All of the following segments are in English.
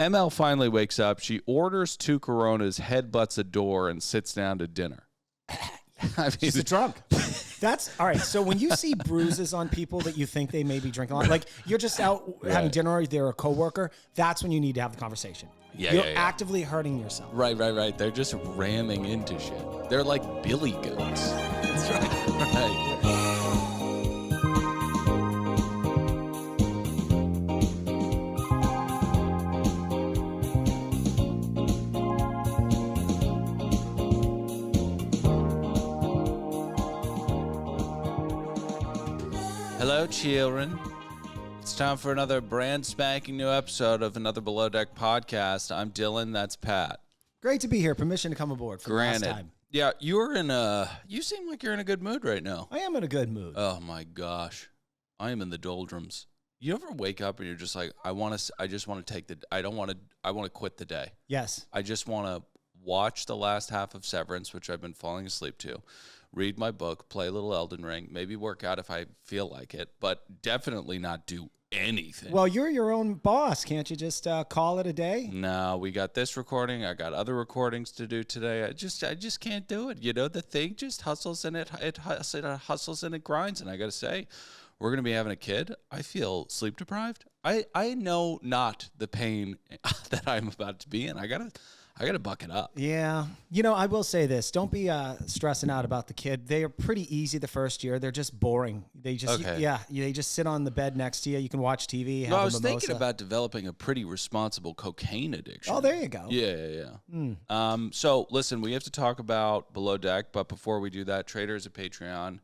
ML finally wakes up. She orders 2 Coronas, headbutts a door, and sits down to dinner. I mean, She's a drunk. That's all right. So when you see bruises on people that you think they may be drinking a lot, like you're just out having dinner or they're a coworker, that's when you need to have the conversation. You're actively hurting yourself. Right. They're just ramming into shit. They're like billy goats. That's right. Hello, children. It's time for another brand spanking new episode of another Below Deck podcast. I'm Dylan. That's Pat. Great to be here. Permission to come aboard for the last time. Yeah, you seem like you're in a good mood right now. I am in a good mood. Oh my gosh. I am in the doldrums. You ever wake up and you're just like, I want to quit the day. Yes. I just want to watch the last half of Severance, which I've been falling asleep to. Read my book, play a little Elden Ring, maybe work out if I feel like it, but definitely not do anything. Well, you're your own boss. Can't you just call it a day? No, we got this recording. I got other recordings to do today. I just can't do it. You know, the thing just hustles and it hustles and it grinds. And I got to say, we're going to be having a kid. I feel sleep deprived. I know not the pain that I'm about to be in. I got to buck it up. Yeah. You know, I will say this. Don't be stressing out about the kid. They are pretty easy the first year. They're just boring. They just, they just sit on the bed next to you. You can watch TV, have I a was mimosa. thinking about developing a pretty responsible cocaine addiction. Oh, there you go. Yeah. So, listen, we have to talk about Below Deck, but before we do that, Traders at Patreon,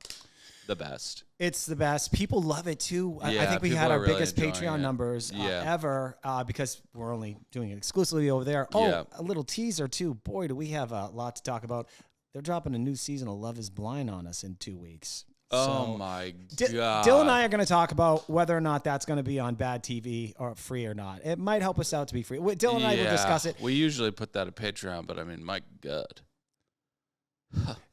the best. It's the best. People love it too. I think we had our really biggest Patreon numbers ever because we're only doing it exclusively over there. Oh, a little teaser too. Boy, do we have a lot to talk about. They're dropping a new season of Love is Blind on us in 2 weeks. Oh my God. Dylan and I are going to talk about whether or not that's going to be on bad TV or free or not. It might help us out to be free. Dylan and I will discuss it. We usually put that at Patreon, but I mean, my God.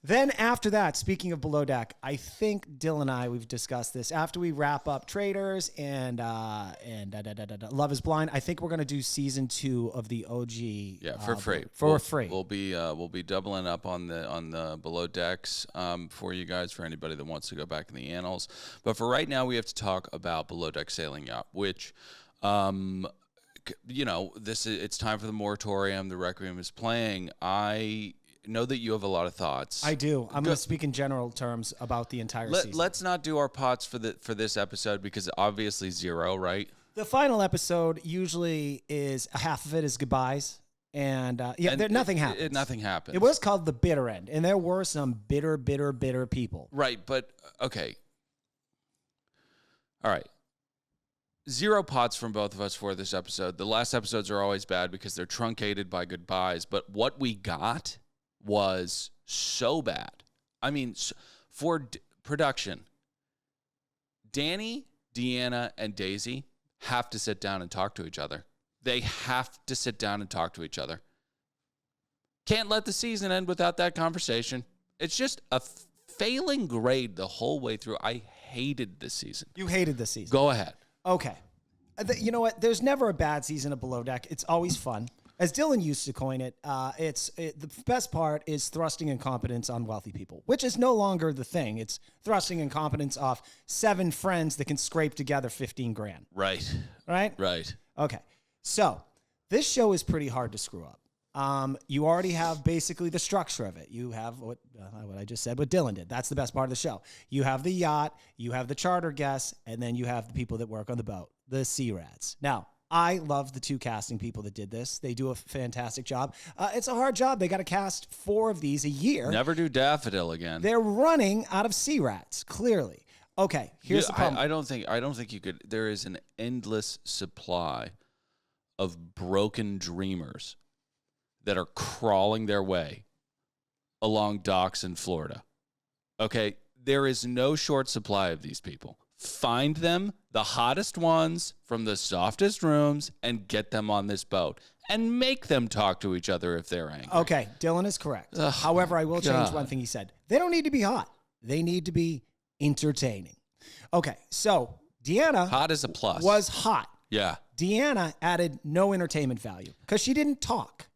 Then after that, speaking of Below Deck, I think Dylan and I, we've discussed this. After we wrap up Traders and Love is Blind, I think we're going to do season 2 of the OG. Yeah, for free. Free. We'll be doubling up on the Below Decks for you guys, for anybody that wants to go back in the annals. But for right now, we have to talk about Below Deck Sailing Yacht, which it's time for the moratorium. The Requiem is playing. I know that you have a lot of thoughts. I do. I'm going to speak in general terms about the entire season. Let's not do our pots for this episode because obviously 0, right? The final episode usually is half of it is goodbyes, and nothing happens. Nothing happens. It was called the bitter end, and there were some bitter people. Right, but okay. All right. 0 pots from both of us for this episode. The last episodes are always bad because they're truncated by goodbyes, but what we got was so bad. I mean, for production, Danny, Deanna, and Daisy have to sit down and talk to each other. They have to sit down and talk to each other. Can't let the season end without that conversation. It's just a failing grade the whole way through. I hated this season. You hated this season. Go ahead. Okay. You know what? There's never a bad season of Below Deck. It's always fun. As Dylan used to coin it, the best part is thrusting incompetence on wealthy people, which is no longer the thing. It's thrusting incompetence off 7 friends that can scrape together 15 grand. Right. Right? Okay. So this show is pretty hard to screw up. You already have basically the structure of it. You have what I just said, what Dylan did. That's the best part of the show. You have the yacht, you have the charter guests, and then you have the people that work on the boat, the sea rats. Now, I love the 2 casting people that did this. They do a fantastic job. It's a hard job. They got to cast 4 of these a year. Never do Daffodil again. They're running out of sea rats, clearly. Okay, here's the problem. I don't think you could. There is an endless supply of broken dreamers that are crawling their way along docks in Florida. Okay, there is no short supply of these people. Find them, the hottest ones from the softest rooms, and get them on this boat. And make them talk to each other if they're angry. Okay, Dylan is correct. However, I will change one thing he said. They don't need to be hot. They need to be entertaining. Okay, so Deanna hot is a plus. Was hot. Yeah. Deanna added no entertainment value because she didn't talk.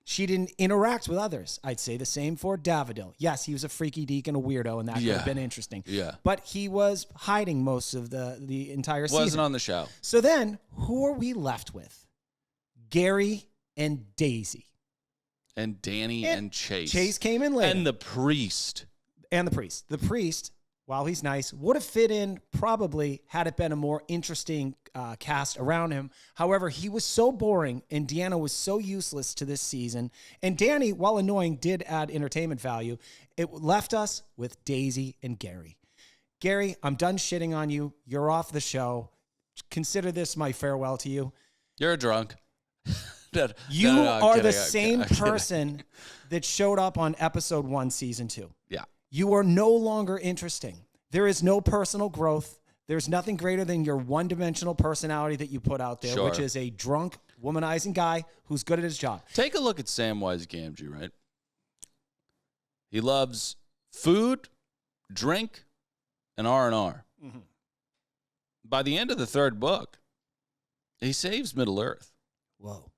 She didn't interact with others. I'd say the same for Davidil. Yes, he was a freaky deek and a weirdo, and that could have been interesting. Yeah. But he was hiding most of the entire season. Wasn't on the show. So then, who are we left with? Gary and Daisy. And Danny and Chase. Chase came in later. And the priest. And the priest. The priest, while he's nice, would have fit in probably had it been a more interesting cast around him. However, he was so boring and Deanna was so useless to this season. And Danny, while annoying, did add entertainment value. It left us with Daisy and Gary. Gary, I'm done shitting on you. You're off the show. Consider this my farewell to you. You're a drunk. You I'm are kidding, the same person that showed up on episode 1, season 2. Yeah. You are no longer interesting. There is no personal growth. There's nothing greater than your one-dimensional personality that you put out there, Sure. which is a drunk, womanizing guy who's good at his job. Take a look at Samwise Gamgee, right? He loves food, drink, and R&R. Mm-hmm. By the end of the 3rd book, he saves Middle-earth. Whoa.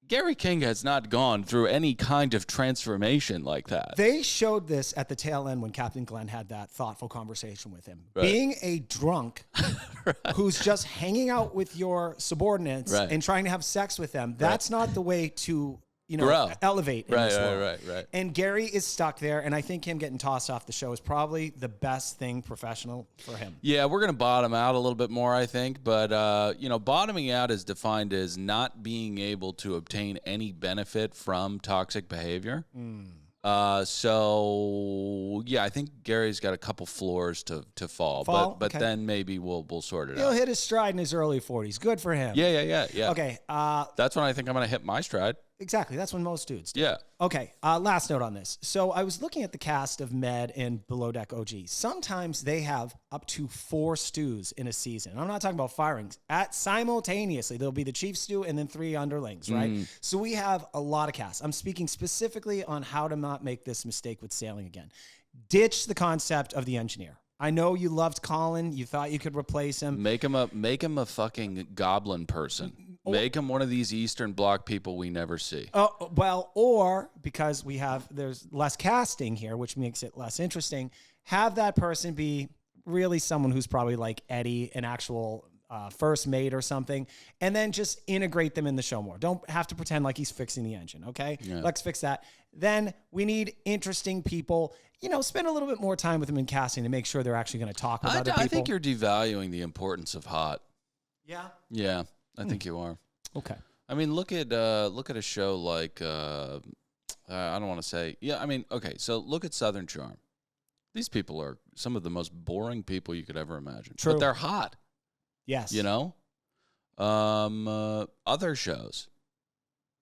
Gary King has not gone through any kind of transformation like that. They showed this at the tail end when Captain Glenn had that thoughtful conversation with him. Right. Being a drunk who's just hanging out with your subordinates Right. and trying to have sex with them, that's not the way to, Grow. elevate in this world. Right. And Gary is stuck there, and I think him getting tossed off the show is probably the best thing professional for him. Yeah, we're going to bottom out a little bit more, I think. But, bottoming out is defined as not being able to obtain any benefit from toxic behavior. I think Gary's got a couple floors to fall. But Okay. then maybe we'll sort it He'll out. hit his stride in his early 40s. Good for him. Yeah. Okay. That's when I think I'm going to hit my stride. Exactly. That's when most dudes do. Yeah. Okay, last note on this. So I was looking at the cast of Med and Below Deck OG. Sometimes they have up to 4 stews in a season. I'm not talking about firings. Simultaneously, there'll be the chief stew and then 3 underlings, right? So we have a lot of casts. I'm speaking specifically on how to not make this mistake with sailing again. Ditch the concept of the engineer. I know you loved Colin. You thought you could replace him. Make him a fucking goblin person. Make him one of these Eastern Bloc people we never see. Oh, well, or because there's less casting here, which makes it less interesting, have that person be really someone who's probably like Eddie, an actual first mate or something, and then just integrate them in the show more. Don't have to pretend like he's fixing the engine, okay? Yeah. Let's fix that. Then we need interesting people. Spend a little bit more time with them in casting to make sure they're actually going to talk with other people. I think you're devaluing the importance of hot. Yeah? Yeah, I think you are. Okay. I mean, look at a show like I don't want to say. Yeah, I mean, okay. So look at Southern Charm. These people are some of the most boring people you could ever imagine. True. But they're hot. Yes. Other shows.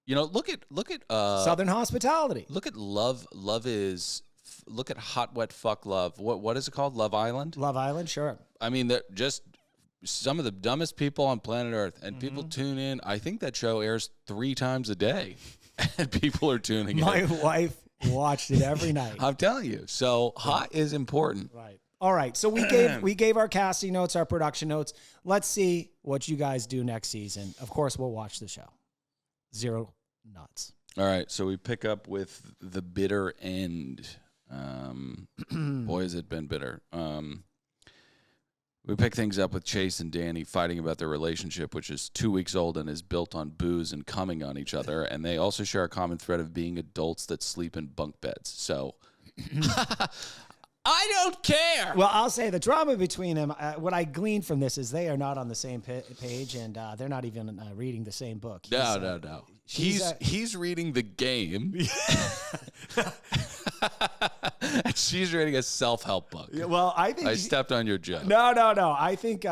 Look at Southern Hospitality. Look at Love. Look at Hot Wet Fuck Love. What is it called? Love Island. Love Island, sure. I mean, they're just some of the dumbest people on planet Earth, and people tune in. I think that show airs 3 times a day, and people are tuning in. My wife watched it every night. I'm telling you. So hot is important. Right. All right. So we gave our casting notes, our production notes. Let's see what you guys do next season. Of course, we'll watch the show. 0 nuts. All right. So we pick up with the bitter end. Boy, has it been bitter. We pick things up with Chase and Danny fighting about their relationship, which is 2 weeks old and is built on booze and coming on each other. And they also share a common thread of being adults that sleep in bunk beds. So I don't care. Well, I'll say the drama between them, what I gleaned from this is they are not on the same page, and they're not even reading the same book. No. He's reading the game. And she's reading a self-help book. Yeah, well, I think I stepped on your joke. No. I think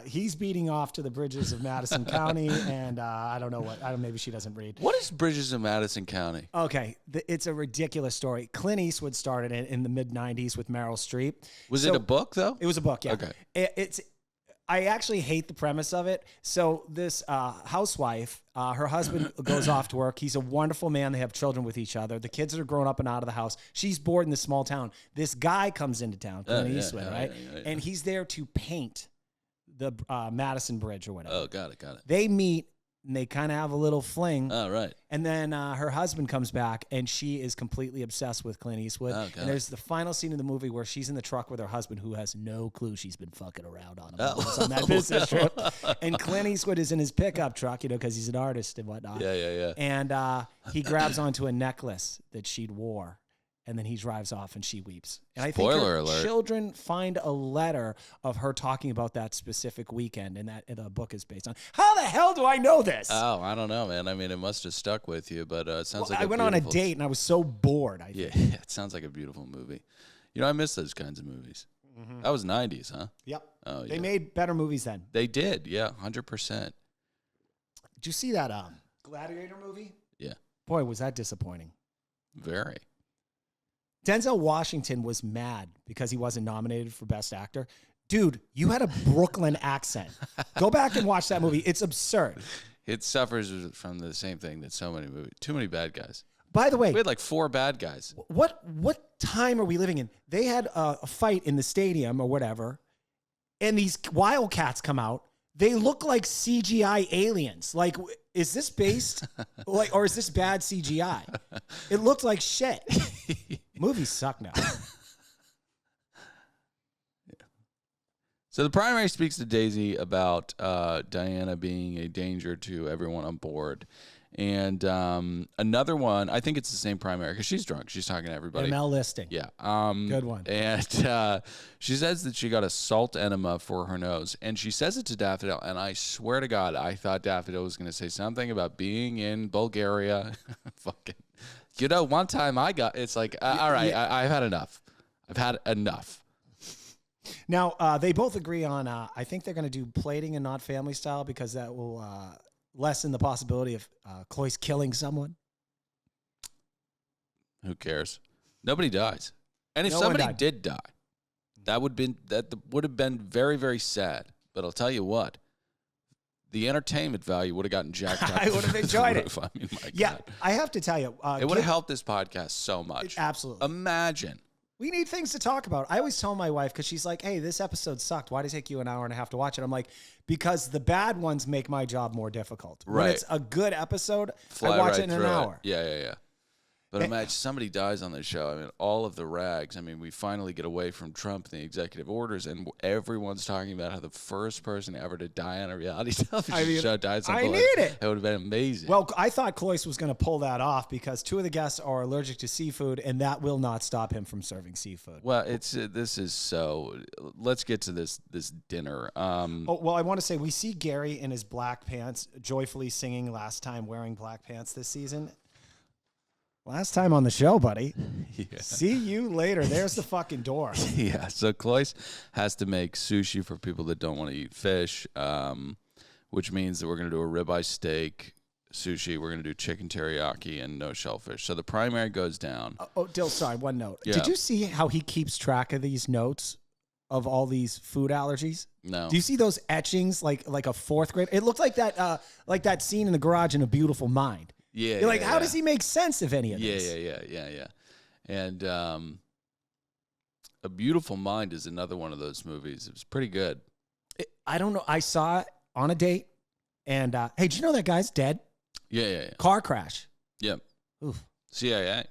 he's beating off to the bridges of Madison County, and I don't know what. Maybe she doesn't read. What is Bridges of Madison County? Okay, it's a ridiculous story. Clint Eastwood started it in the mid-'90s with Meryl Streep. Was it a book, though? It was a book, yeah. Okay. I actually hate the premise of it. So this housewife, her husband goes off to work. He's a wonderful man. They have children with each other. The kids are grown up and out of the house. She's bored in this small town. This guy comes into town, Clint Eastwood, right? Yeah. And he's there to paint the Madison Bridge or whatever. Oh, got it. They meet and they kind of have a little fling. Oh, right. And then her husband comes back and she is completely obsessed with Clint Eastwood. Oh, and there's the final scene of the movie where she's in the truck with her husband who has no clue she's been fucking around on him on that business trip. And Clint Eastwood is in his pickup truck, because he's an artist and whatnot. Yeah. And he grabs onto a necklace that she'd wore. And then he drives off and she weeps. And I think her children find a letter of her talking about that specific weekend, and that the book is based on. How the hell do I know this? Oh, I don't know, man. I mean, it must have stuck with you, but it sounds like I went on a date and I was so bored. I think. Yeah, it sounds like a beautiful movie. I miss those kinds of movies. Mm-hmm. That was 90s, huh? Yep. Oh, they made better movies then. They did, yeah, 100%. Did you see that Gladiator movie? Yeah. Boy, was that disappointing. Very. Denzel Washington was mad because he wasn't nominated for Best Actor. Dude, you had a Brooklyn accent. Go back and watch that movie. It's absurd. It suffers from the same thing that so many movies. Too many bad guys. By the way, we had like 4 bad guys. What time are we living in? They had a fight in the stadium or whatever, and these wildcats come out. They look like CGI aliens. Like, is this based, or is this bad CGI? It looked like shit. Movies suck now. So the primary speaks to Daisy about Diana being a danger to everyone on board. And another one, I think it's the same primary because she's drunk. She's talking to everybody. ML listing. Yeah. Good one. And she says that she got a salt enema for her nose. And she says it to Daffodil. And I swear to God, I thought Daffodil was going to say something about being in Bulgaria. Fucking, one time it's like, all right, yeah. I've had enough. I've had enough. Now, they both agree on, I think they're going to do plating and not family style because that will lessen the possibility of Cloyce killing someone. Who cares? Nobody dies. And if somebody did die, that would have been very, very sad. But I'll tell you what, the entertainment value would have gotten jacked up. I would have enjoyed it. I mean, my yeah, God. I have to tell you. It would have helped this podcast so much. Absolutely. Imagine. We need things to talk about. I always tell my wife, because she's like, hey, this episode sucked. Why did it take you an hour and a half to watch it? I'm like, because the bad ones make my job more difficult. Right. When it's a good episode, I watch it in an hour. Yeah. But imagine somebody dies on this show. I mean, all of the rags. I mean, we finally get away from Trump and the executive orders, and everyone's talking about how the first person ever to die on a reality television show died. I need it. It would have been amazing. Well, I thought Cloyce was going to pull that off because 2 of the guests are allergic to seafood, and that will not stop him from serving seafood. Well, this is so. Let's get to this dinner. I want to say we see Gary in his black pants joyfully singing last time wearing black pants this season. Last time on the show, buddy. Yeah. See you later. There's the fucking door. Yeah. So Cloyce has to make sushi for people that don't want to eat fish, which means that we're going to do a ribeye steak sushi. We're going to do chicken teriyaki and no shellfish. So the primary goes down. Dill, sorry, one note. Yeah. Did you see how he keeps track of these notes of all these food allergies? No. Do you see those etchings like a 4th grade? It looked like that scene in The Garage in A Beautiful Mind. Yeah. You're like, how does he make sense of any of this? Yeah. And A Beautiful Mind is another one of those movies. It was pretty good. I don't know. I saw it on a date, and hey, do you know that guy's dead? Yeah. Car crash. Yep. Oof. CIA.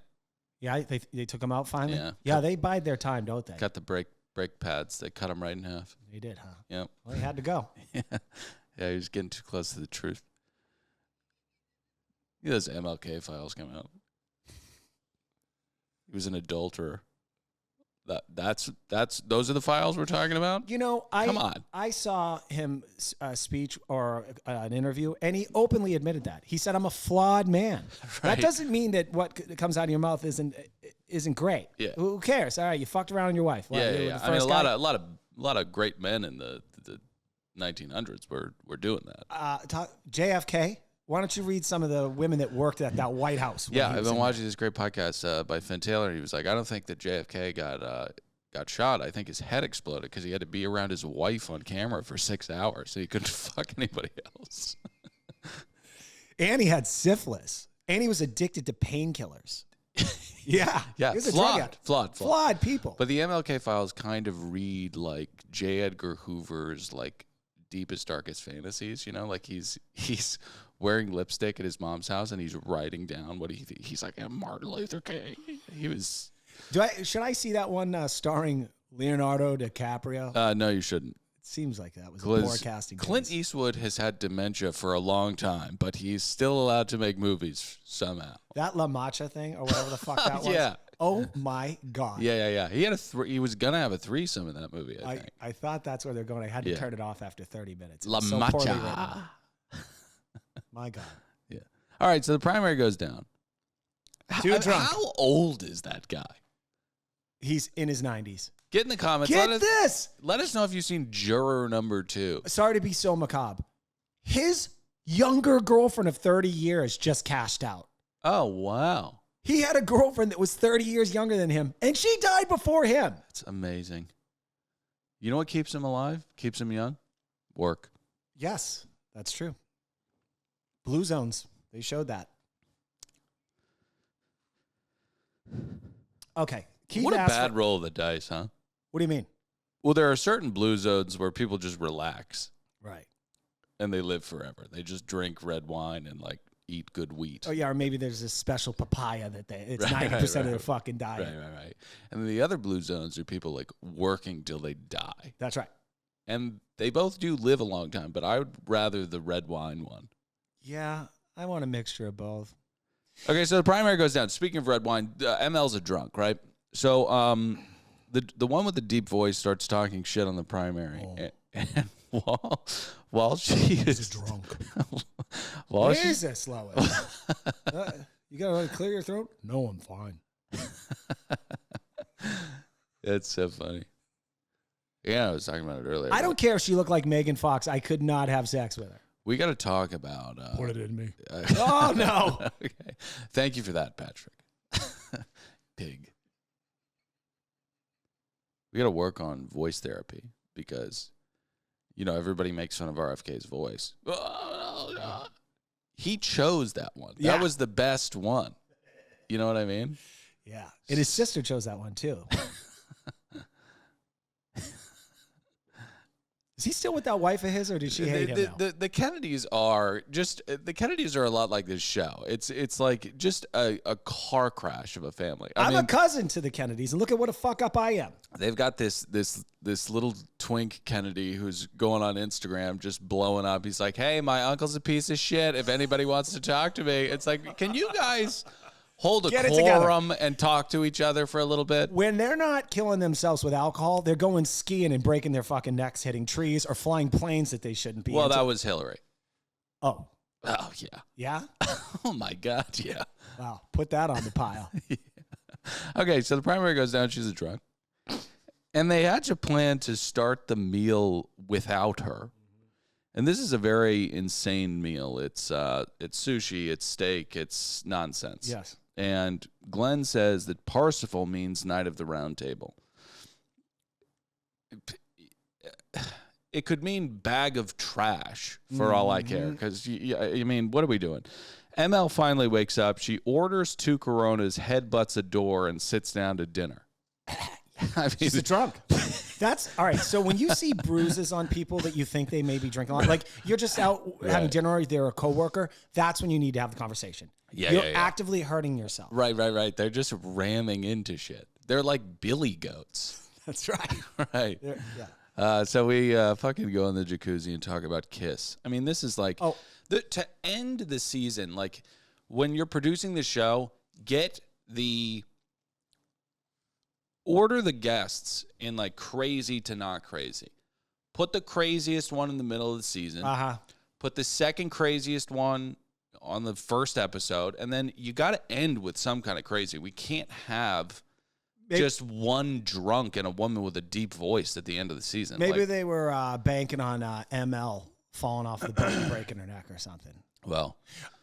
Yeah, they took him out finally. Yeah. Yeah, they bide their time, don't they? Got the brake pads. They cut him right in half. They did, huh? Yep. Well, he had to go. Yeah, he was getting too close to the truth. Those MLK files come out. He was an adulterer. Those are the files we're talking about? You know, Come on. I saw him speech or an interview, and he openly admitted that. He said, I'm a flawed man. Right. That doesn't mean that what comes out of your mouth isn't great. Yeah. Who cares? All right, you fucked around on your wife. Well, yeah. I mean, a lot of great men in the 1900s were doing that. JFK. Why don't you read some of the women that worked at that White House? Yeah, I've been watching this great podcast by Finn Taylor. He was like, I don't think that JFK got shot. I think his head exploded because he had to be around his wife on camera for 6 hours, so he couldn't fuck anybody else. And he had syphilis. And he was addicted to painkillers. Yeah. He was a drug addict. Flawed people. But the MLK files kind of read like J. Edgar Hoover's like deepest, darkest fantasies. You know, like he's wearing lipstick at his mom's house and he's writing down what he's like, I'm Martin Luther King. He was. Should I see that one starring Leonardo DiCaprio? No, you shouldn't. It seems like that was a poor casting. Clint Eastwood has had dementia for a long time, but he's still allowed to make movies somehow. That La Mancha thing or whatever the fuck that was. Yeah. Oh my God. Yeah. He had he was gonna have a threesome in that movie. I think. I thought that's where they're going. I had to turn it off after 30 minutes. La so Mancha. My God. Yeah. All right. So the primary goes down. Too drunk. How old is that guy? He's in his 90s. Get in the comments. Let us know if you've seen Juror number 2. Sorry to be so macabre. His younger girlfriend of 30 years just cashed out. Oh, wow. He had a girlfriend that was 30 years younger than him, and she died before him. That's amazing. You know what keeps him alive? Keeps him young? Work. Yes, that's true. Blue Zones. They showed that. Okay. Keith what a bad roll of the dice, huh? What do you mean? Well, there are certain blue zones where people just relax. Right. And they live forever. They just drink red wine and like eat good wheat. Oh, yeah. Or maybe there's this special papaya that it's 90% of their fucking diet. Right. And then the other blue zones are people like working till they die. That's right. And they both do live a long time, but I would rather the red wine one. Yeah. I want a mixture of both. Okay. So the primary goes down. Speaking of red wine, ML's a drunk, right? So the one with the deep voice starts talking shit on the primary, and while she is drunk. What is this, Lois? You gotta clear your throat? No, I'm fine. That's so funny. Yeah, I was talking about it earlier. I don't care if she looked like Megan Fox. I could not have sex with her. We got to talk about put it in me. Oh no! Okay. Thank you for that, Patrick. Pig. We got to work on voice therapy because, you know, everybody makes fun of RFK's voice. He chose that one. Yeah. That was the best one. You know what I mean? Yeah. And his sister chose that one, too. Is he still with that wife of his, or did she hate him now? The Kennedys are just the Kennedys are a lot like this show. It's like just a car crash of a family. I'm a cousin to the Kennedys, and look at what a fuck up I am. They've got this little twink Kennedy who's going on Instagram just blowing up. He's like, "Hey, my uncle's a piece of shit. If anybody wants to talk to me," it's like, can you guys hold a quorum and talk to each other for a little bit? When they're not killing themselves with alcohol, they're going skiing and breaking their fucking necks, hitting trees, or flying planes that they shouldn't be. Well, that was Hillary. Oh, yeah. Yeah? Oh, my God, yeah. Wow, put that on the pile. Yeah. Okay, so the primary goes down. She's a drunk. And they hatch a plan to start the meal without her. And this is a very insane meal. It's sushi, it's steak, it's nonsense. Yes. And Glenn says that Parsifal means Night of the Round Table. It could mean bag of trash for all I care. Because, I mean, what are we doing? ML finally wakes up. She orders 2 Coronas, headbutts a door, and sits down to dinner. I mean, she's a drunk. That's all right. So when you see bruises on people that you think they may be drinking, like you're just out having dinner, or they're a coworker, that's when you need to have the conversation. You're actively hurting yourself. Right. They're just ramming into shit. They're like billy goats. That's right. Right. So we fucking go in the jacuzzi and talk about Kiss. I mean, this is like to end the season. Like when you're producing the show, order the guests in like crazy to not crazy. Put the craziest one in the middle of the season. Put the second craziest one on the first episode, and then you got to end with some kind of crazy. We can't have just one drunk and a woman with a deep voice at the end of the season. Maybe they were banking on ML falling off the boat and breaking her neck or something. Well,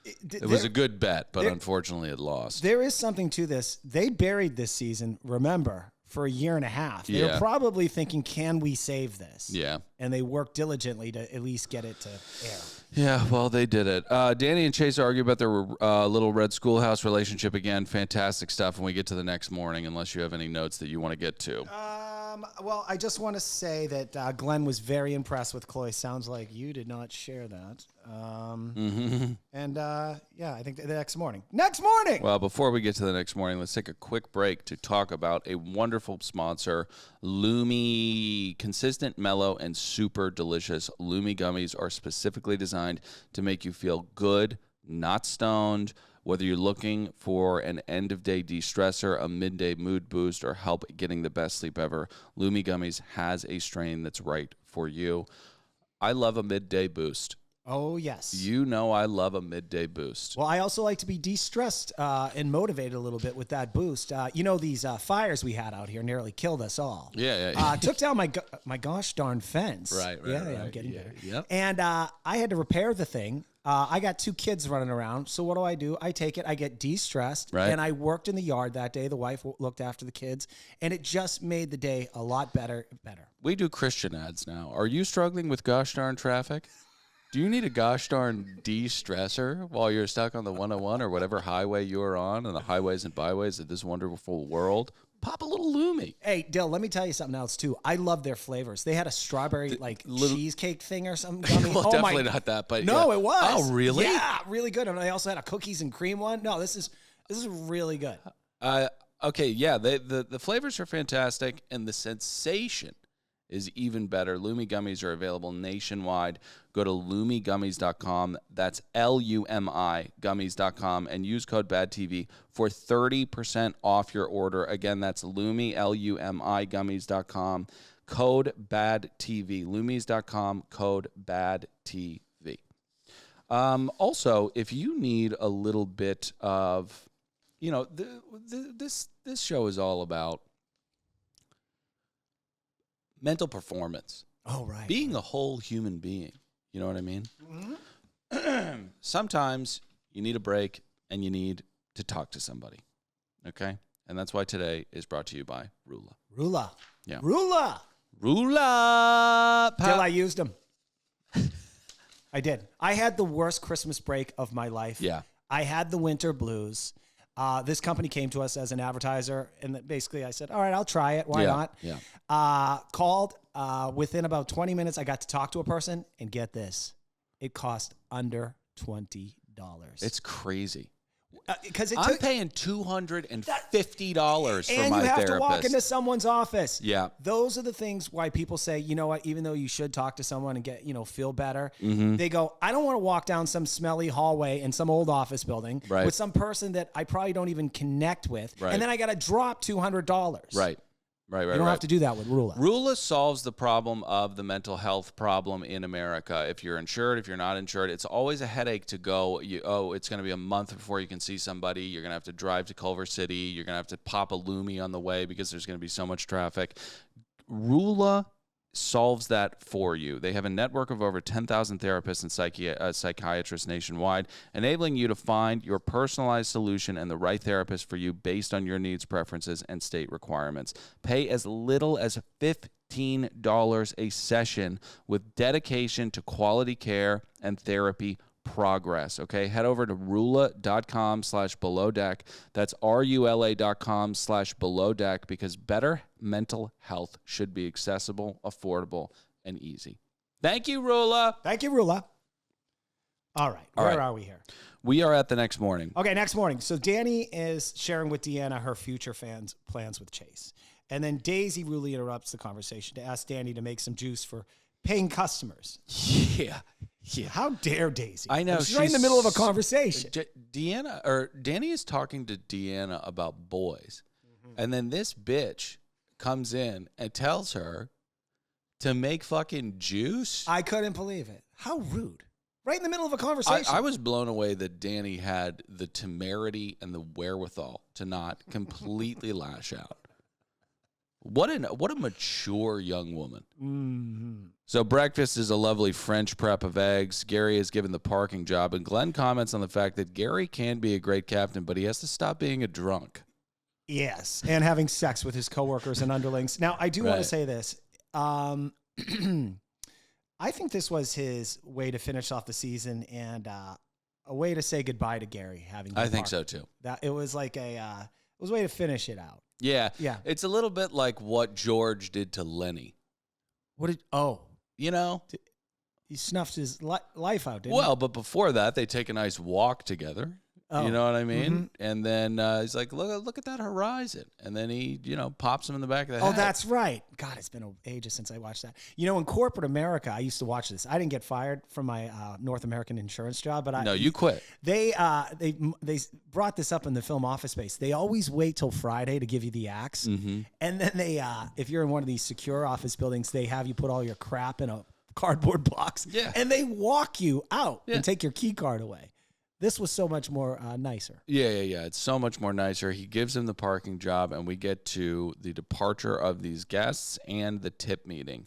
it was a good bet, but unfortunately it lost. There is something to this. They buried this season, remember, for a year and a half. They were probably thinking, can we save this? Yeah. And they worked diligently to at least get it to air. Yeah, well, they did it. Danny and Chase argue about their little red schoolhouse relationship again. Fantastic stuff when we get to the next morning, unless you have any notes that you want to get to. Well, I just want to say that Glenn was very impressed with Chloe. Sounds like you did not share that. And yeah, I think the next morning. Next morning! Well, before we get to the next morning, let's take a quick break to talk about a wonderful sponsor, Lumi. Consistent, mellow, and super delicious. Lumi gummies are specifically designed to make you feel good, not stoned. Whether you're looking for an end-of-day de-stressor, a midday mood boost, or help getting the best sleep ever, Lumi Gummies has a strain that's right for you. I love a midday boost. Oh, yes. You know I love a midday boost. Well, I also like to be de-stressed and motivated a little bit with that boost. You know, these fires we had out here nearly killed us all. Yeah. Took down my gosh darn fence. Right. Yeah, I'm getting better. Yep. And I had to repair the thing. I got 2 kids running around. So what do? I take it. I get de-stressed. Right. And I worked in the yard that day. The wife looked after the kids. And it just made the day a lot better. We do Christian ads now. Are you struggling with gosh darn traffic? Do you need a gosh darn de-stressor while you're stuck on the 101 or whatever highway you're on the highways and byways of this wonderful world? Pop a little Lumi. Hey, Dill, let me tell you something else, too. I love their flavors. They had a strawberry, cheesecake thing or something. Gummy. Well, definitely not that, but no, yeah. It was. Oh, really? Yeah, really good. And they also had a cookies and cream one. No, this is really good. Okay, yeah, the flavors are fantastic, and the sensation is even better. Lumi gummies are available nationwide. Go to lumigummies.com. That's LUMI gummies.com and use code BADTV for 30% off your order. Again, that's Lumi, LUMI gummies.com. Code BADTV. Lumis.com, code BADTV. Also, if you need a little bit of, this show is all about mental performance. Oh, right. Being a whole human being. You know what I mean? Mm-hmm. Sometimes you need a break and you need to talk to somebody. Okay? And that's why today is brought to you by Rula. Rula. Yeah. Rula. Till I used them. I did. I had the worst Christmas break of my life. Yeah. I had the winter blues. This company came to us as an advertiser, and basically I said, all right, I'll try it. Why not? Yeah. Called. Within about 20 minutes, I got to talk to a person, and get this. It cost under $20. It's crazy. Because I'm paying $250 for and my you have therapist. to walk into someone's office. Yeah. Those are the things why people say, you know what, even though you should talk to someone and get, feel better, Mm-hmm. they go, I don't want to walk down some smelly hallway in some old office building Right. with some person that I probably don't even connect with. Right. And then I got to drop $200. Right. You don't have to do that with Rula. Rula solves the problem of the mental health problem in America. If you're insured, if you're not insured, it's always a headache to go, it's going to be a month before you can see somebody. You're going to have to drive to Culver City. You're going to have to pop a Lumi on the way because there's going to be so much traffic. Rula solves that for you. They have a network of over 10,000 therapists and psychiatrists nationwide, enabling you to find your personalized solution and the right therapist for you based on your needs, preferences, and state requirements. Pay as little as $15 a session with dedication to quality care and therapy progress. Okay, head over to rula.com/below deck. That's RULA.com/below deck, because better mental health should be accessible, affordable, and easy. Thank you, Rula. Thank you, Rula. All right. Where are we here? We are at the next morning. Okay, next morning. So Danny is sharing with Deanna her future plans with Chase. And then Daisy really interrupts the conversation to ask Danny to make some juice for paying customers. Yeah. How dare Daisy? I know. She's right in the middle of a conversation. Danny is talking to Deanna about boys. Mm-hmm. And then this bitch comes in and tells her to make fucking juice. I couldn't believe it. How rude. Right in the middle of a conversation. I was blown away that Danny had the temerity and the wherewithal to not completely lash out. What a mature young woman. Mm-hmm. So breakfast is a lovely French prep of eggs. Gary is given the parking job, and Glenn comments on the fact that Gary can be a great captain, but he has to stop being a drunk. Yes, and having sex with his coworkers and underlings. Now, I do want to say this. I think this was his way to finish off the season and a way to say goodbye to Gary. I think so too. That it was like a was a way to finish it out. Yeah. Yeah. It's a little bit like what George did to Lenny. What did? Oh, You know? he snuffed his life out, didn't he? Well, but before that, they take a nice walk together. Oh. You know what I mean? Mhm. And then he's like, look at that horizon. And then he, pops him in the back of the head. Oh, that's right. God, it's been ages since I watched that. In corporate America, I used to watch this. I didn't get fired from my North American insurance job, but No, you quit. They brought this up in the film Office Space. They always wait till Friday to give you the axe, Mm-hmm. and then they, if you're in one of these secure office buildings, they have you put all your crap in a cardboard box, Yeah. and they walk you out Yeah. and take your key card away. This was so much more nicer. Yeah. It's so much more nicer. He gives him the parking job, and we get to the departure of these guests and the tip meeting.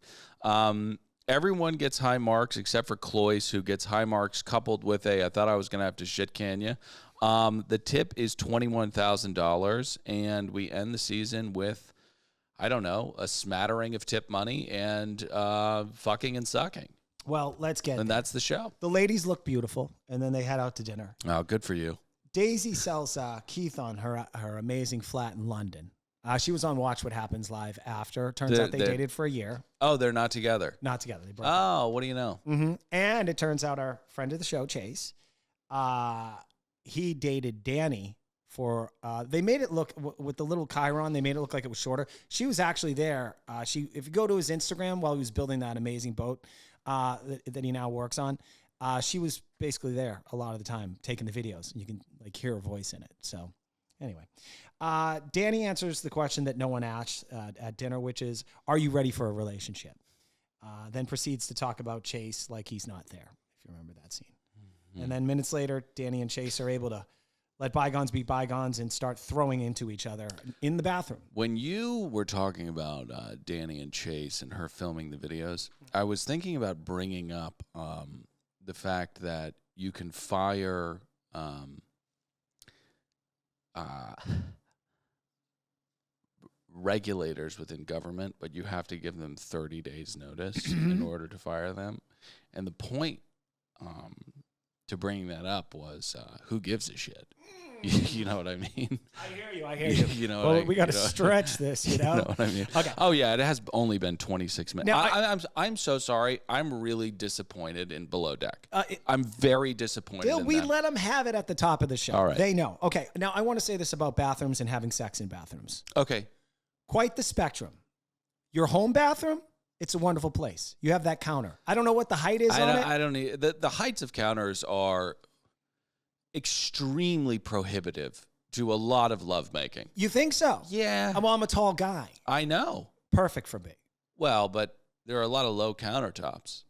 Everyone gets high marks except for Cloyce, who gets high marks coupled with I thought I was going to have to shit can you. The tip is $21,000, and we end the season with, I don't know, a smattering of tip money and fucking and sucking. Well, let's get And there. that's the show. The ladies look beautiful, and then they head out to dinner. Oh, good for you. Daisy sells Keith on her amazing flat in London. She was on Watch What Happens Live after. Turns out they dated for a year. Oh, they're not together. Not together. They broke up. Oh, what do you know? Mm-hmm. And it turns out our friend of the show, Chase, he dated Danny for, they made it look, with the little Chiron, they made it look like it was shorter. She was actually there. If you go to his Instagram while he was building that amazing boat that he now works on, she was basically there a lot of the time taking the videos. You can hear her voice in it. So anyway, Danny answers the question that no one asked at dinner, which is, are you ready for a relationship? Then proceeds to talk about Chase like he's not there, if you remember that scene. Mm-hmm. And then minutes later, Danny and Chase are able to let bygones be bygones and start throwing into each other in the bathroom. When you were talking about Danny and Chase and her filming the videos, I was thinking about bringing up the fact that you can fire regulators within government, but you have to give them 30 days notice in order to fire them. And the point to bringing that up was who gives a shit? You know what I mean? I hear you. You know, well, we got to stretch this, You know what I mean? Okay. Oh yeah, it has only been 26 minutes. Now, I'm so sorry. I'm really disappointed in Below Deck. I'm very disappointed. We let them have it at the top of the show. All right. They know. Okay. Now I want to say this about bathrooms and having sex in bathrooms. Okay. Quite the spectrum. Your home bathroom, it's a wonderful place. You have that counter. I don't know what the height is on it. I don't need the heights of counters are extremely prohibitive to a lot of lovemaking. You think so? Yeah. I'm a tall guy. I know. Perfect for me. Well, but there are a lot of low countertops.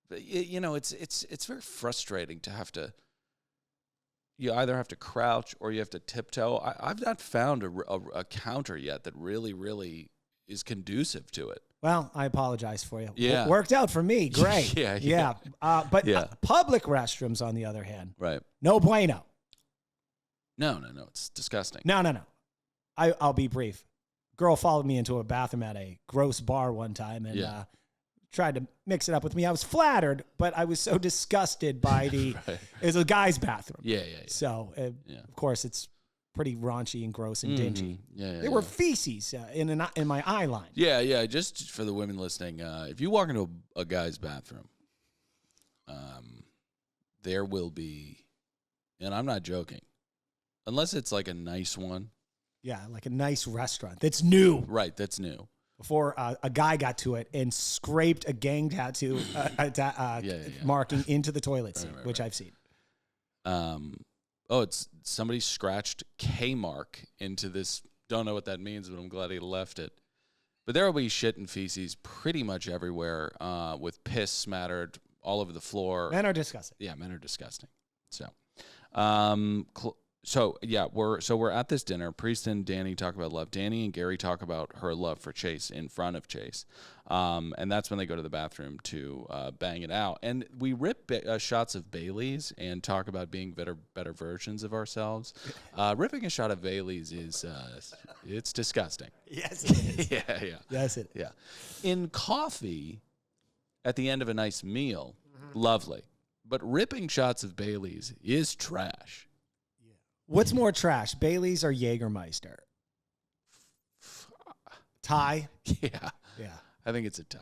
But, it's very frustrating to have to. You either have to crouch or you have to tiptoe. I've not found a counter yet that really, really is conducive to it. Well, I apologize for you. Yeah. Worked out for me. Great. Yeah. But public restrooms, on the other hand, Right. no bueno. No. It's disgusting. No. I'll be brief. Girl followed me into a bathroom at a gross bar one time and tried to mix it up with me. I was flattered, but I was so disgusted by the Right. it was a guy's bathroom. Yeah. So, of course, it's pretty raunchy and gross and dingy. Yeah. There were feces in my eye line. Yeah. Just for the women listening, if you walk into a guy's bathroom, there will be, and I'm not joking, unless it's like a nice one. Yeah, like a nice restaurant that's new. Right, that's new. Before a guy got to it and scraped a gang tattoo marking into the toilet seat, which I've seen. It's somebody scratched K-mark into this. Don't know what that means, but I'm glad he left it. But there will be shit and feces pretty much everywhere, with piss smattered all over the floor. Men are disgusting. Yeah, men are disgusting. So, we're at this dinner. Priest and Danny talk about love. Danny and Gary talk about her love for Chase in front of Chase, and that's when they go to the bathroom to bang it out. And we rip shots of Bailey's and talk about being better versions of ourselves. Ripping a shot of Bailey's is it's disgusting. Yes, it is. Yeah. Yes, it is. Yeah. In coffee, at the end of a nice meal, lovely. But ripping shots of Bailey's is trash. What's more trash, Bailey's or Jägermeister? Tie? Yeah. Yeah. I think it's a tie.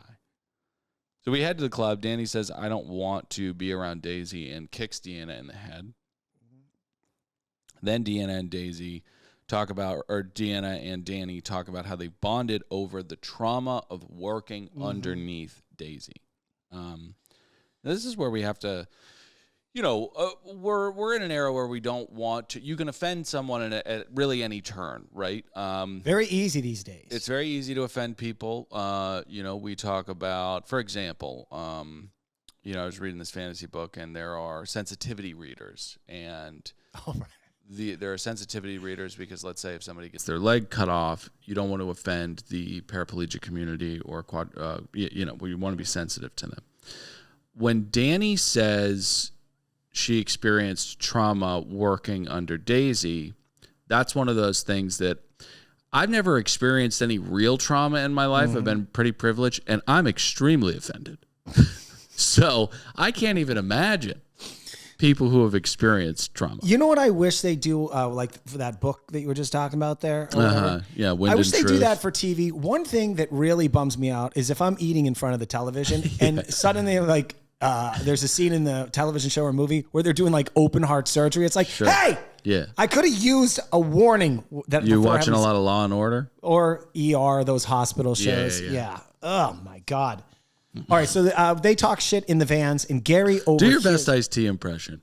So we head to the club. Danny says, I don't want to be around Daisy, and kicks Deanna in the head. Then Deanna and Daisy talk about, or Deanna and Danny talk about how they bonded over the trauma of working underneath Daisy. This is where we have to, we're in an era where we don't want to. You can offend someone at really any turn, right? Very easy these days. It's very easy to offend people. We talk about, for example, I was reading this fantasy book, and there are sensitivity readers, and there are sensitivity readers because, let's say, if somebody gets their leg cut off, you don't want to offend the paraplegic community or we want to be sensitive to them. When Danny says she experienced trauma working under Daisy, that's one of those things that I've never experienced any real trauma in my life. I've been pretty privileged, and I'm extremely offended. So I can't even imagine people who have experienced trauma. You know what I wish they do, like for that book that you were just talking about there? Yeah, Wind I wish and they do Truth. that for TV. One thing that really bums me out is if I'm eating in front of the television and suddenly there's a scene in the television show or movie where they're doing like open heart surgery. It's like, hey, I could have used a warning. That You watching a lot of Law and Order? Or ER, those hospital shows. Yeah. Oh, my God. All right, so they talk shit in the vans, and Gary overhears. Do your best Ice-T impression.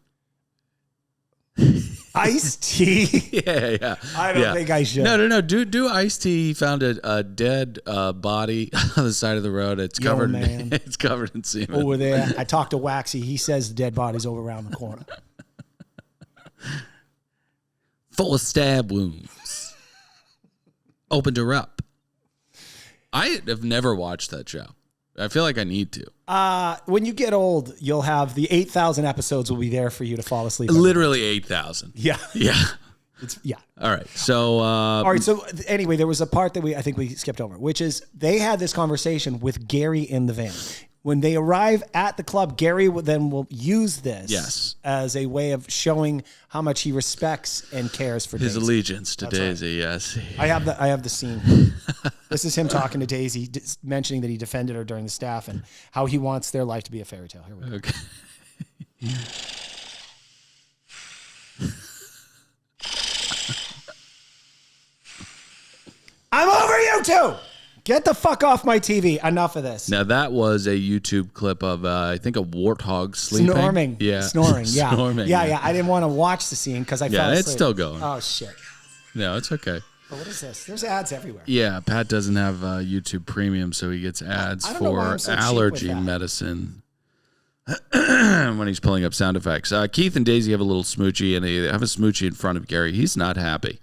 Ice-T? Yeah. I don't think I should. No. Do Ice-T. He found a dead body on the side of the road. It's covered. Man. It's covered in semen. Over there. I talked to Waxy. He says the dead body's over around the corner. 4 stab wounds. Opened her up. I have never watched that show. I feel like I need to. When you get old, you'll have the 8,000 episodes will be there for you to fall asleep. Literally 8,000. Yeah. All right. So. All right. So anyway, there was a part that I think we skipped over, which is they had this conversation with Gary in the van. When they arrive at the club, Gary will use this as a way of showing how much he respects and cares for his Daisy. allegiance to That's Daisy. right. Yes. I have the scene. This is him talking to Daisy, mentioning that he defended her during the staff and how he wants their life to be a fairy tale. Here we go. Okay. I'm over you two. Get the fuck off my TV. Enough of this. Now, that was a YouTube clip of, I think, a warthog sleeping. Snoring. Yeah. Snoring. Yeah. Snoring, yeah. I didn't want to watch the scene because I fell asleep. It's still going. Oh, shit. No, it's okay. But what is this? There's ads everywhere. Yeah, Pat doesn't have YouTube Premium, so he gets ads for allergy medicine when he's pulling up sound effects. Keith and Daisy have a little smoochie, and they have a smoochie in front of Gary. He's not happy.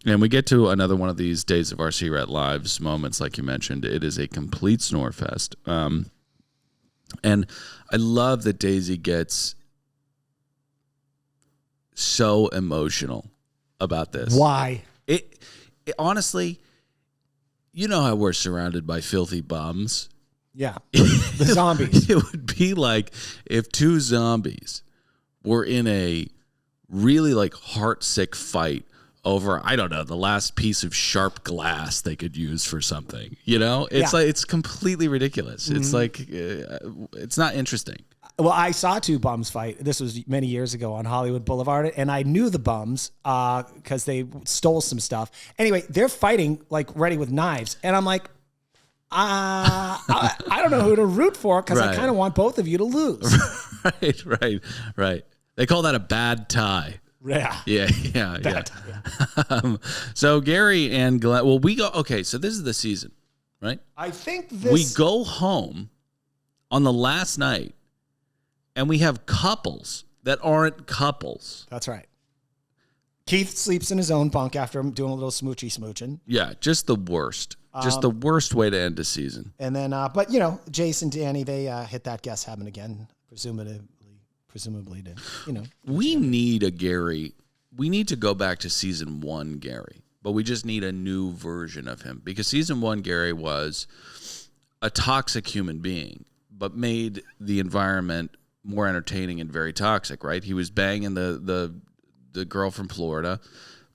And we get to another one of these Days of RC Rat Lives moments, like you mentioned. It is a complete snore fest. And I love that Daisy gets so emotional about this. Why? It honestly, you know how we're surrounded by filthy bums. Yeah. The zombies. It would be like if 2 zombies were in a really heart-sick fight over, I don't know, the last piece of sharp glass they could use for something. It's it's completely ridiculous. It's it's not interesting. Well, I saw 2 bums fight. This was many years ago on Hollywood Boulevard, and I knew the bums because they stole some stuff. Anyway, they're fighting ready with knives, and I'm like, I don't know who to root for because I kind of want both of you to lose. Right. They call that a bad tie. Yeah. Bad tie. So Gary and Glenn, well, we go, okay, so this is the season, right? I think we go home on the last night, and we have couples that aren't couples. That's right. Keith sleeps in his own bunk after doing a little smooching. Yeah, just the worst. Just the worst way to end a season. And then, but Jason, Danny, they hit that guest cabin again, presumably to, We need a Gary. We need to go back to season 1 Gary, but we just need a new version of him because season 1 Gary was a toxic human being, but made the environment more entertaining and very toxic, right? He was banging the the girl from Florida,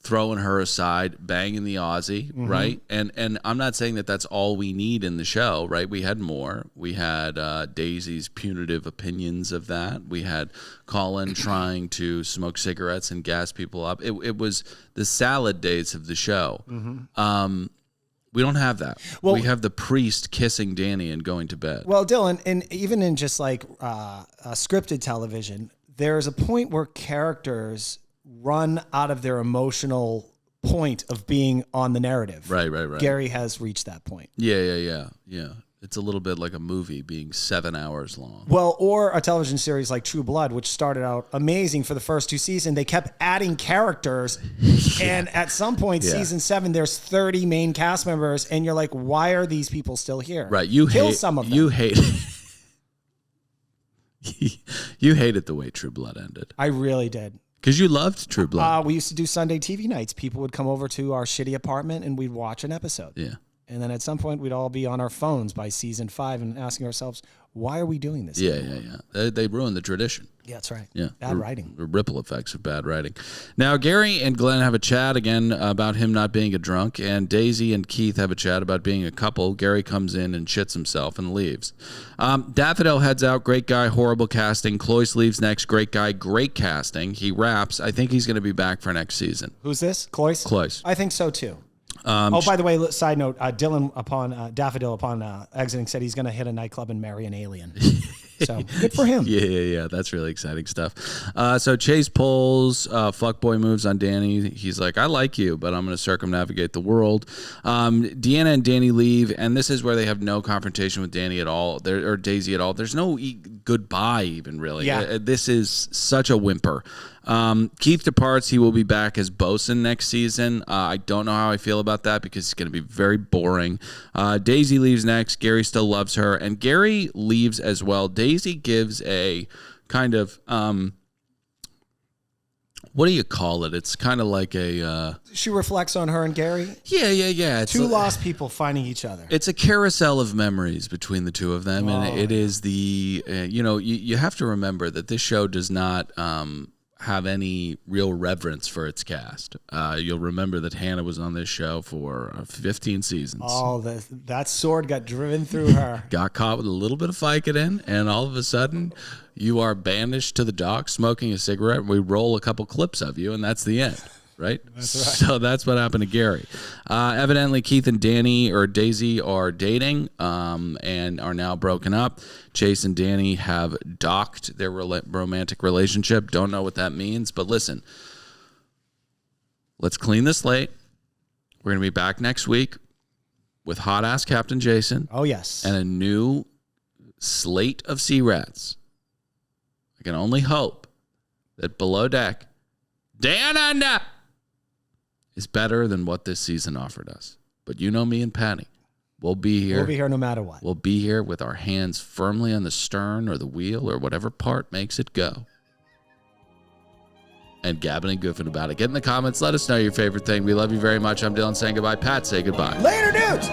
throwing her aside, banging the Aussie, right? And I'm not saying that that's all we need in the show, right? We had more. We had Daisy's punitive opinions of that. We had Colin trying to smoke cigarettes and gas people up. It was the salad days of the show. We don't have that. Well, we have the priest kissing Danny and going to bed. Well, Dylan, and even in just like scripted television, there's a point where characters run out of their emotional point of being on the narrative. Right. Gary has reached that point. Yeah. It's a little bit like a movie being 7 hours long. Well, or a television series like True Blood, which started out amazing for the first 2 seasons. They kept adding characters. And at some point, season 7, there's 30 main cast members. And you're like, why are these people still here? Right. Kill some of them. You hate You hated the way True Blood ended. I really did. Because you loved True Blood. We used to do Sunday TV nights. People would come over to our shitty apartment and we'd watch an episode. Yeah. And then at some point, we'd all be on our phones by season 5 and asking ourselves, why are we doing this? Yeah. They ruined the tradition. Yeah, that's right. Yeah. Bad writing. The ripple effects of bad writing. Now, Gary and Glenn have a chat again about him not being a drunk, and Daisy and Keith have a chat about being a couple. Gary comes in and shits himself and leaves. Daffodil heads out. Great guy, horrible casting. Cloyce leaves next. Great guy, great casting. He raps. I think he's going to be back for next season. Who's this? Cloyce? Cloyce. I think so, too. By the way, side note, Dylan Daffodil upon exiting said he's going to hit a nightclub and marry an alien. So good for him. Yeah. That's really exciting stuff. So Chase pulls fuckboy moves on Danny. He's like, I like you, but I'm going to circumnavigate the world. Deanna and Danny leave, and this is where they have no confrontation with Danny at all, or Daisy at all. There's no goodbye even, really. Yeah. This is such a whimper. Keith departs. He will be back as bosun next season. I don't know how I feel about that because it's going to be very boring. Daisy leaves next. Gary still loves her, and Gary leaves as well. Daisy gives a kind of what do you call it? It's kind of like a she reflects on her and Gary. Yeah. It's two lost people finding each other. It's a carousel of memories between the two of them, and it is the you have to remember that this show does not have any real reverence for its cast. You'll remember that Hannah was on this show for 15 seasons. Oh, that sword got driven through her. Got caught with a little bit of Vicodin, and all of a sudden, you are banished to the dock smoking a cigarette. We roll a couple clips of you, and that's the end. Right? That's right. So that's what happened to Gary. Evidently, Keith and Danny or Daisy are dating and are now broken up. Chase and Danny have docked their romantic relationship. Don't know what that means, but listen, let's clean the slate. We're going to be back next week with hot-ass Captain Jason. Oh, yes. And a new slate of Sea Rats. I can only hope that Below Deck, Down Under, is better than what this season offered us. But you know me and Patty. We'll be here. We'll be here no matter what. We'll be here with our hands firmly on the stern or the wheel or whatever part makes it go. And gabbing and goofing about it. Get in the comments. Let us know your favorite thing. We love you very much. I'm Dylan saying goodbye. Pat, say goodbye. Later, dudes.